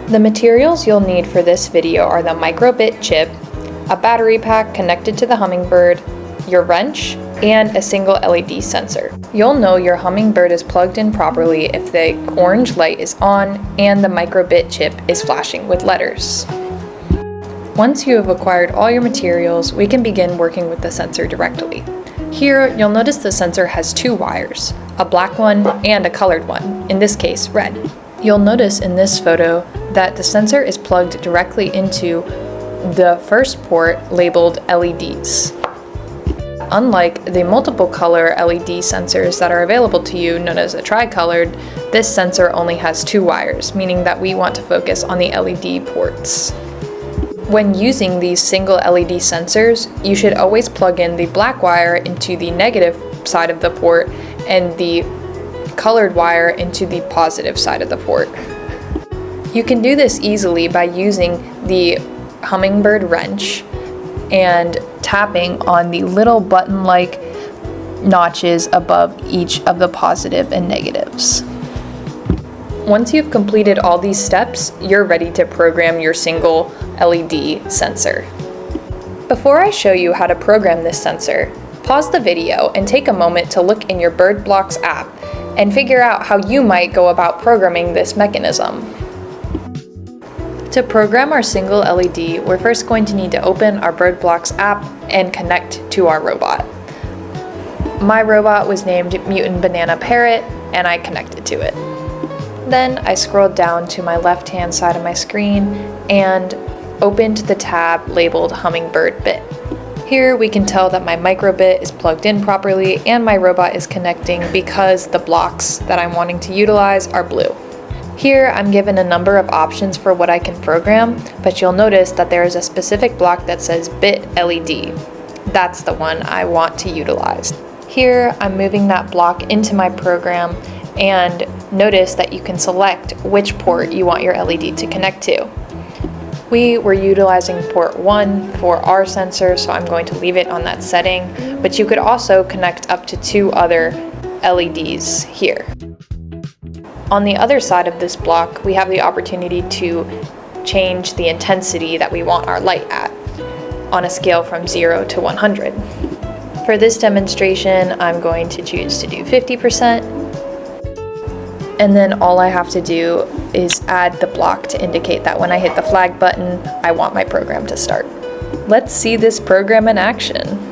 The materials you'll need for this video are the microbit chip, a battery pack connected to the Hummingbird, your wrench, and a single LED sensor. You'll know your Hummingbird is plugged in properly if the orange light is on and the microbit chip is flashing with letters. Once you have acquired all your materials, we can begin working with the sensor directly. Here, you'll notice the sensor has two wires, a black one and a colored one, in this case, red. You'll notice in this photo that the sensor is plugged directly into the first port labeled LEDs. Unlike the multiple color LED sensors that are available to you, known as a tricolored, this sensor only has two wires, meaning that we want to focus on the LED ports. When using these single LED sensors, you should always plug in the black wire into the negative side of the port and the colored wire into the positive side of the port. You can do this easily by using the Hummingbird wrench and tapping on the little button-like notches above each of the positive and negatives. Once you've completed all these steps, you're ready to program your single LED sensor. Before I show you how to program this sensor, pause the video and take a moment to look in your BirdBlocks app and figure out how you might go about programming this mechanism. To program our single LED, we're first going to need to open our BirdBlocks app and connect to our robot. My robot was named Mutant Banana Parrot, and I connected to it. Then I scrolled down to my left-hand side of my screen and opened the tab labeled Hummingbird Bit. Here we can tell that my microbit is plugged in properly and my robot is connecting because the blocks that I'm wanting to utilize are blue. Here I'm given a number of options for what I can program, but you'll notice that there is a specific block that says Bit LED. That's the one I want to utilize. Here I'm moving that block into my program, and notice that you can select which port you want your LED to connect to. We were utilizing port 1 for our sensor, so I'm going to leave it on that setting, but you could also connect up to 2 other LEDs here. On the other side of this block, we have the opportunity to change the intensity that we want our light at on a scale from 0 to 100. For this demonstration, I'm going to choose to do 50%. And then all I have to do is add the block to indicate that when I hit the flag button, I want my program to start. Let's see this program in action.